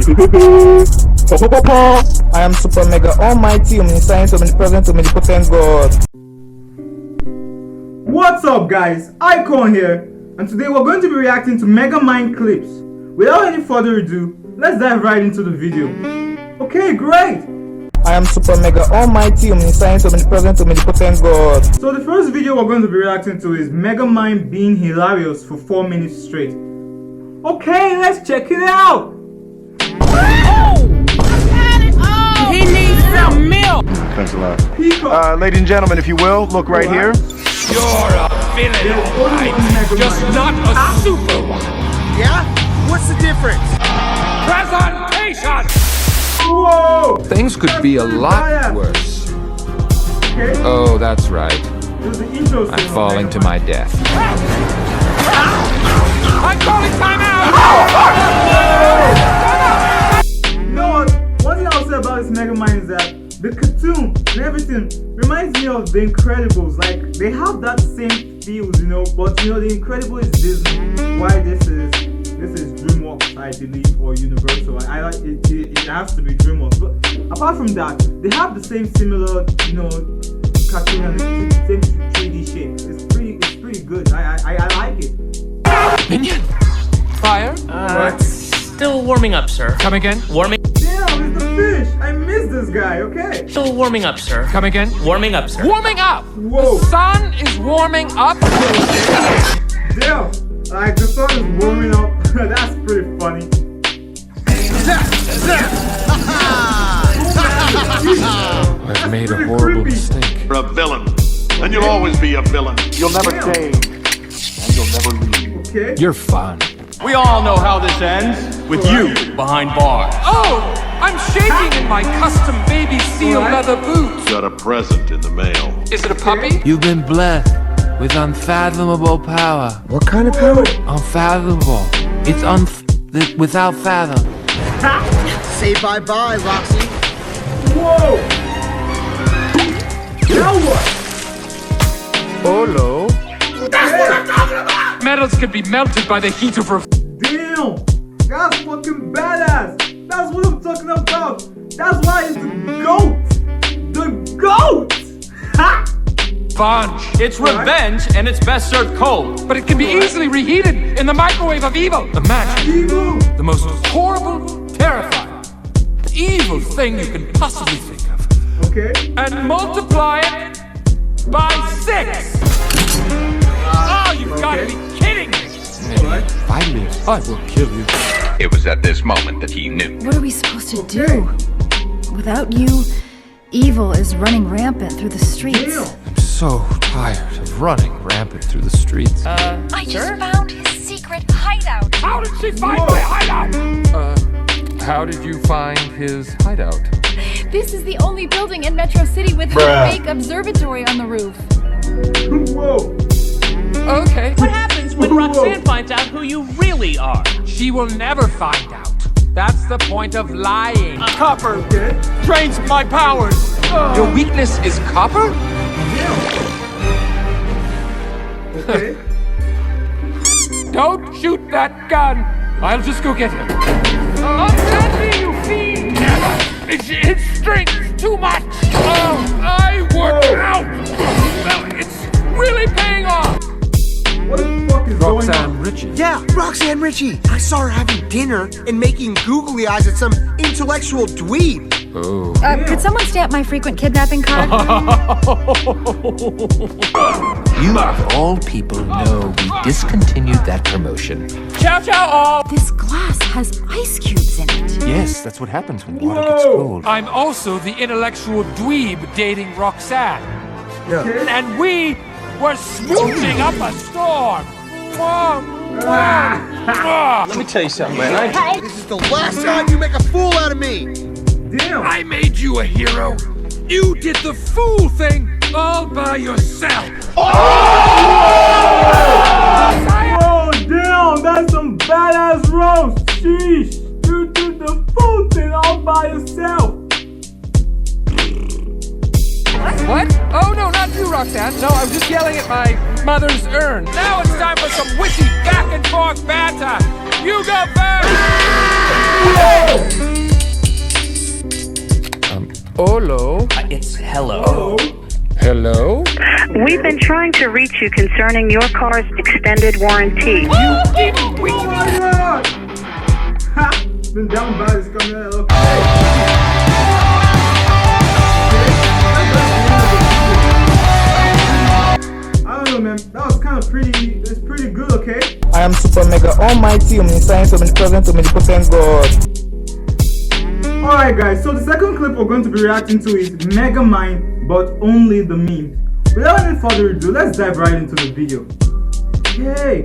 I am super mega almighty, omniscient, omnipresent, omnipotent God. What's up guys, Icon here, and today we're going to be reacting to Megamind clips. Without any further ado, let's dive right into the video. Okay, great! I am super mega almighty, omniscient, omnipresent, omnipotent God. So the first video we're going to be reacting to is Megamind being hilarious for 4 minutes straight. Okay, let's check it out! He needs some milk! Thanks a lot. Ladies and gentlemen, if you will, look right here. You're a villain, alright. Just not a super one. Yeah? What's the difference? Presentation! Whoa! Things could be a lot worse. Okay. Oh, that's right. There's the intro I'm falling to my death. I'm calling timeout! You know what? One thing I'll say about this Megamind is that the cartoon and everything reminds me of The Incredibles. Like, they have that same feels, you know, but you know, The Incredibles is Disney. Why this is DreamWorks, I believe, or Universal. It has to be DreamWorks. But apart from that, they have the same similar, you know, cartoon and the same 3D shape. It's pretty good. I like it. Minion! Fire? Still warming up, sir. Come again? Warming. Damn, it's the fish. I miss this guy. Okay. Still warming up, sir. Come again? Warming up, sir. Warming up! Whoa. The sun is warming up? Damn. Like, the sun is warming up. That's pretty funny. I've made a horrible mistake. You're a villain, and you'll always be a villain. You'll never change, and you'll never leave. Okay. You're fun. We all know how this ends, with you behind bars. Oh! I'm shaking in my custom baby seal leather boots. Got a present in the mail. Is it a puppy? You've been blessed with unfathomable power. What kind of power? Unfathomable. It's without fathom. Say bye-bye, Roxy. Whoa. Now what? Hello. That's what I'm talking about! Metals can be melted by the heat of Damn! That's fucking badass! That's what I'm talking about! That's why it's the GOAT! The GOAT! Ha! Fudge. It's revenge, and it's best served cold. But it can be easily reheated in the microwave of evil. Imagine Evil! the most horrible, terrifying, evil thing you can possibly think of. Okay. And multiply it by 6! Oh, you've got to be kidding me! Alright. If I live, I will kill you. It was at this moment that he knew. What are we supposed to do? Without you, evil is running rampant through the streets. Damn. I'm so tired of running rampant through the streets. I just found his secret hideout. How did she find my hideout? How did you find his hideout? This is the only building in Metro City with a fake observatory on the roof. Whoa! Okay. What happens when Roxanne finds out who you really are? She will never find out. That's the point of lying. Copper drains my powers. Your weakness is copper? Okay. Don't shoot that gun. I'll just go get him. Unhappy, you fiend! It's strength too much. Oh, I work out. Well, it's really paying off. What the fuck is going Roxanne on? Ritchie. Yeah, Roxanne Ritchie. I saw her having dinner and making googly eyes at some intellectual dweeb. Oh. Could someone stamp my frequent kidnapping card? You of all people know we discontinued that promotion. Ciao, ciao, all. This glass has ice cubes in it. Yes, that's what happens when water gets cold. I'm also the intellectual dweeb dating Roxanne. Yeah. And we were smooching up a storm. Mwah, mwah, mwah. Let me tell you something, man. This is the last time you make a fool out of me. Damn! I made you a hero. You did the fool thing all by yourself. Oh, damn! That's some badass roast! Sheesh! You did the fool thing all by yourself! What? Oh, no, not you, Roxanne. No, I was just yelling at my mother's urn. Now it's time for some witty back and forth banter. You go first! Hello? It's hello. Hello? We've been trying to reach you concerning your car's extended warranty. Oh my God! Ha! Been down by this coming out. I don't know, man. That was kind of pretty. It's pretty good, okay? I am Super Mega Almighty, omniscient, omnipresent, omnipotent God. Alright guys, so the second clip we're going to be reacting to is Megamind, but only the meme. Without any further ado, let's dive right into the video. Yay!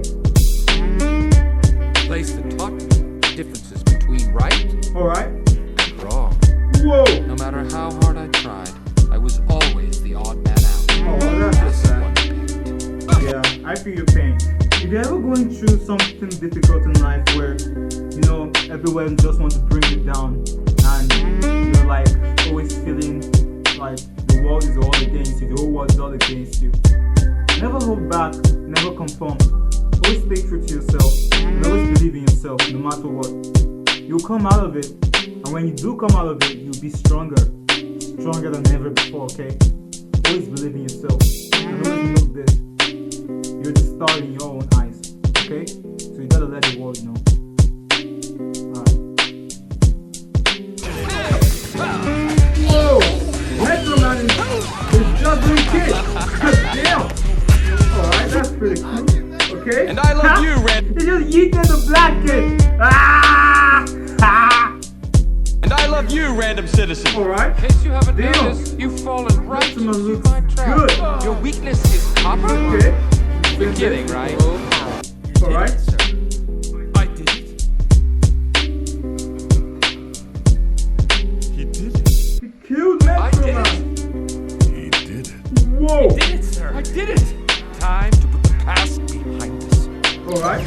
Place that taught me the differences between right Alright. and wrong. Whoa! No matter how hard I tried, I was always the odd man out. Oh, well, that's This sad. one picked. Yeah, I feel your pain. If you're ever going through something difficult in life where, you know, everyone just wants to bring you down and you're like always feeling like the world is all against you, the whole world is all against you, never hold back, never conform. Always stay true to yourself and always believe in yourself no matter what. You'll come out of it, and when you do come out of it, you'll be stronger than ever before, okay? Always believe in yourself and always know this. You're the star in your own eyes, okay? So you gotta let the world know. Alright. Whoa! Metro Man is just doing kids! Damn! Alright, that's pretty cool. Okay? And I love you, Red. He just yeeted the black kid! Ah! Ah! And I love you, random citizen. Alright. In case you haven't Damn. noticed, you've fallen right Metro Man into looks my trap. good. Your weakness is copper? Okay. You're kidding, right? Alright. I did it. He did it. He killed I Metro did Man! it. He did it. Whoa! I did it, sir. I did it. Time to put the past behind us. Alright.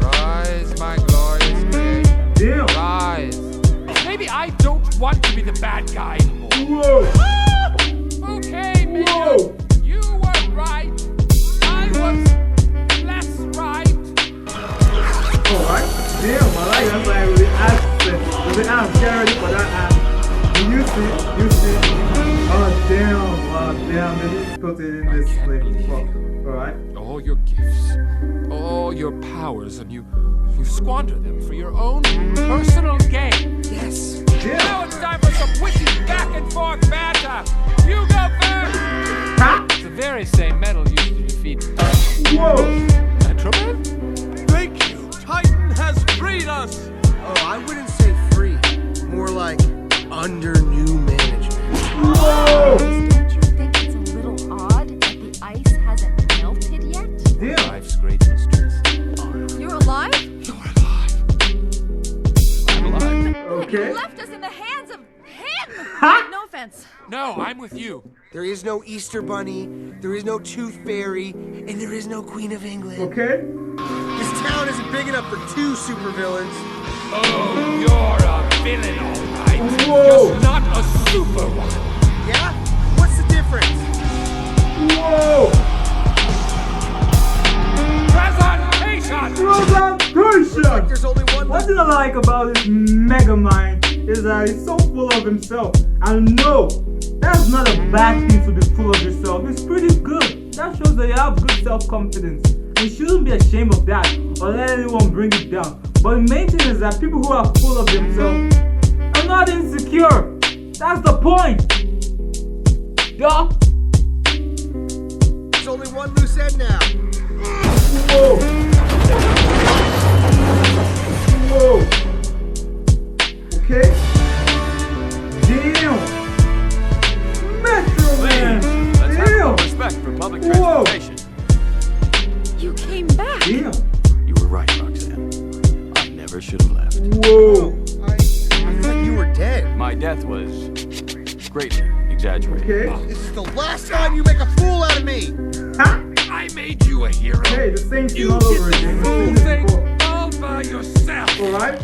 Rise, my glorious creation. Damn! Rise. Maybe I don't want to be the bad guy anymore. Whoa! Okay, Minion. Whoa! You were right. I was less right. Alright. Damn, I like that. I really asked it. Really asked. Get ready for that ass. You see. Oh damn, they put it in this clip. Alright. All your gifts, all your powers, and you squander them for your own personal gain. Yes. Now it's time for some witty back and forth banter. You go first. It's the very same metal used to defeat Whoa! Metroman. Thank you. Titan has freed us. Oh, I wouldn't say free. More like under new management. Whoa! Don't you think it's a little odd that the ice hasn't melted yet? Damn! Life's great mysteries. You're alive? I'm alive. Okay. You left us in the hands of him! Ha! No offense. No, I'm with you. There is no Easter Bunny, there is no Tooth Fairy, and there is no Queen of England. Okay. This town isn't big enough for two supervillains. Oh, you're a villain, all right. Whoa! Just not a super one. Yeah? What's the difference? Whoa! Presentation! There's only one. One thing I like about this Megamind is that he's so full of himself. And no, that's not a bad thing to be full of yourself. It's pretty good. That shows that you have good self-confidence. You shouldn't be ashamed of that or let anyone bring it down. But the main thing is that people who are full of themselves are not insecure. That's the point. Yeah? There's only one loose end now. Whoa! Whoa! Okay? Damn! Metro Man! Let's have Damn! some respect for public Whoa! transportation. You came back. Damn! You were right, Roxanne. I never should have left. Whoa! I thought you were dead. My death was greatly exaggerated. Okay? This is the last time you make a fool out of me. Ha! I made you a hero. Hey, the same thing You all did over the again. fool We've seen thing this before. all by yourself. Alright?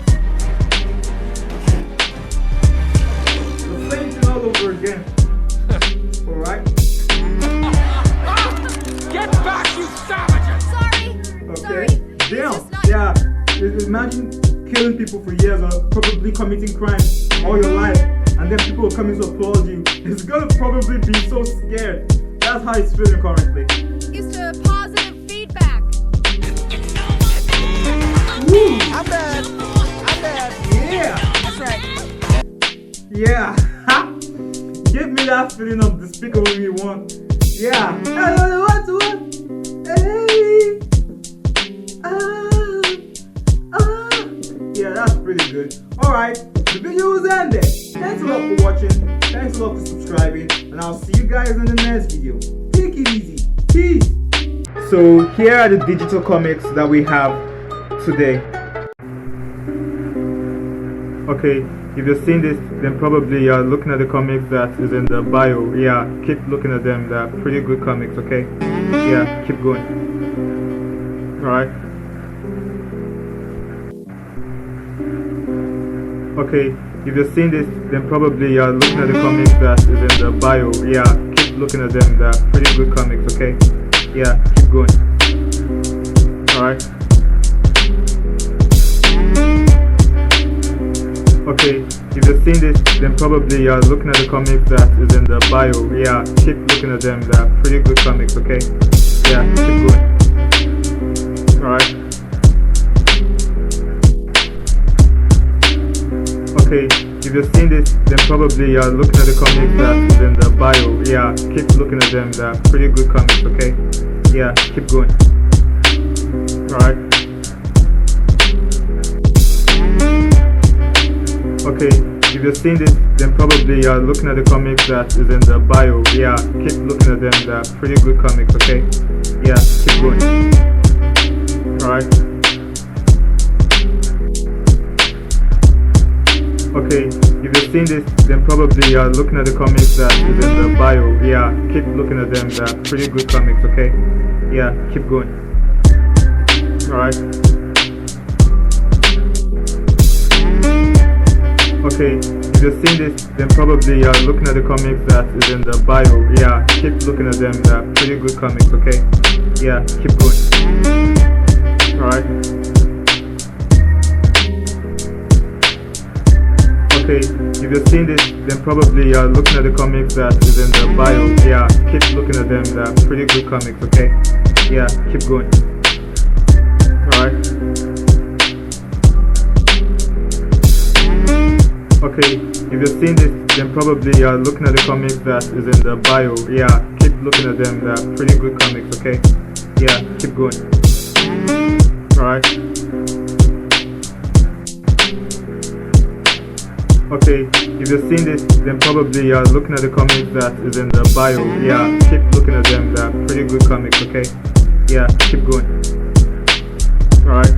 The same thing all over again. Alright? Get back, you savages! Sorry. Okay. Sorry. Damn. It's just not- Yeah. Imagine killing people for years or probably committing crimes all your life, and and then people will come in to applaud you, it's gonna probably be so scared. That's how it's feeling currently. Used to positive feedback. Woo! I'm bad. Yeah! That's right. Yeah! Ha! Give me that feeling of Despicable Me 1. Yeah! What? Hey! Yeah, that's pretty good. Alright, the video is ended. Thanks a lot for watching. Thanks a lot for subscribing. And I'll see you guys in the next video. Take it easy. Peace! So here are the digital comics that we have today. Okay, if you've seen this, then probably you're looking at the comics that is in the bio. Yeah, keep looking at them. They're pretty good comics, okay? Yeah, keep going. Alright. Okay, if you've seen this, then probably you're looking at the comics that is in the bio. Yeah, keep looking at them. They're pretty good comics, okay? Yeah, keep going. Alright. Okay, if you've seen this, then probably you're looking at the comics that is in the bio. Yeah, keep looking at them. They're pretty good comics, okay? Yeah, keep going. Alright. Okay, if you've seen this, then probably you're looking at the comics that is in the bio. Yeah, keep looking at them. They're pretty good comics, okay? Yeah, keep going. Alright. Okay, if you've seen this, then probably you're looking at the comics that is in the bio. Yeah, keep looking at them. They're pretty good comics, okay? Yeah, keep going. Alright. Okay, if you've seen this, then probably you're looking at the comics that is in the bio. Yeah, keep looking at them. They're pretty good comics, okay? Yeah, keep going. Alright. Okay, if you've seen this, then probably you're looking at the comics that is in the bio. Yeah, keep looking at them. They're pretty good comics, okay? Yeah, keep going. Alright. Okay, if you've seen this, then probably you're looking at the comics that is in the bio. Yeah, keep looking at them. They're pretty good comics, okay? Yeah, keep going. Alright. Okay, if you've seen this, then probably you're looking at the comics that is in the bio. Yeah, keep looking at them. They're pretty good comics, okay? Yeah, keep going. Alright. Okay, if you've seen this, then probably you're looking at the comics that is in the bio. Yeah, keep looking at them. They're pretty good comics, okay? Yeah, keep going. Alright.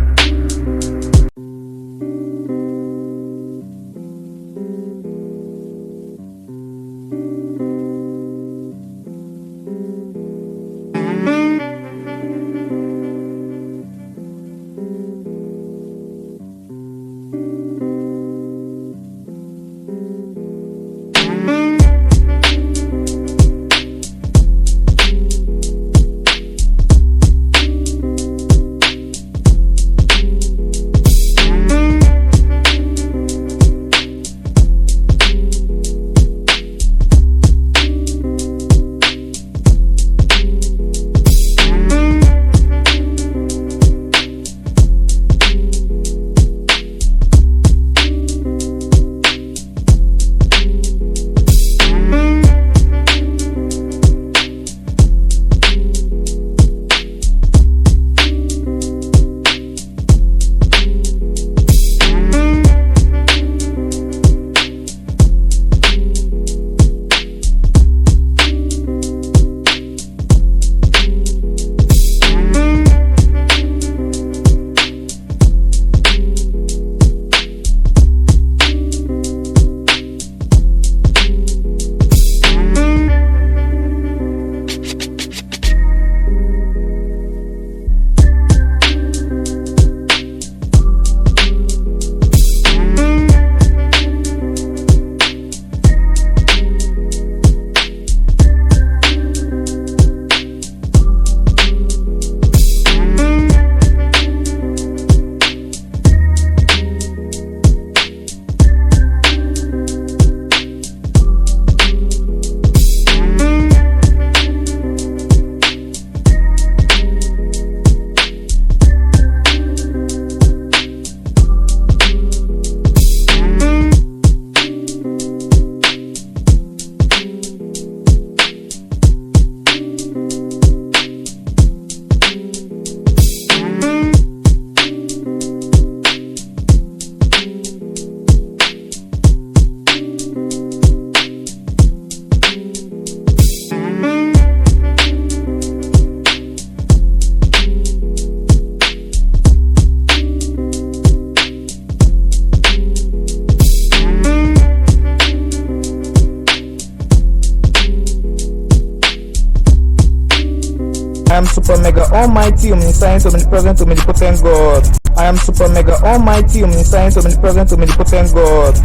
super mega almighty, omniscient, omnipresent, omnipotent God. I am super mega almighty, omniscient, omnipresent, omnipotent God.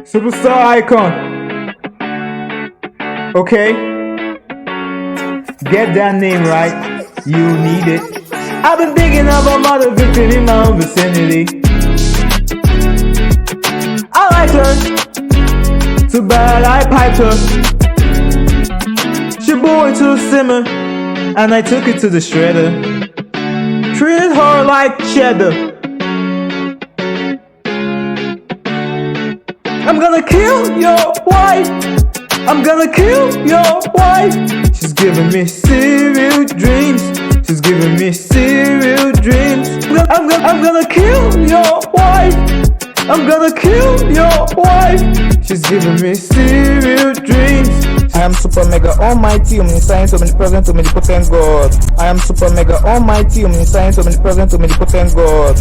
Superstar icon. Okay? Get that name right. You need it. I've been thinking about mother victim in my own vicinity. I like her. Too bad I piped her. She boiled to a simmer, and I took it to the shredder. Treated her like cheddar. I'm gonna kill your wife. I'm gonna kill your wife. She's giving me serial dreams. She's giving me serial dreams. I'm gonna kill your wife. I'm gonna kill your wife. She's giving me serial dreams. I am super mega almighty, omniscient, omnipresent, omnipotent God. I am super mega almighty, omniscient, omnipresent, omnipotent God.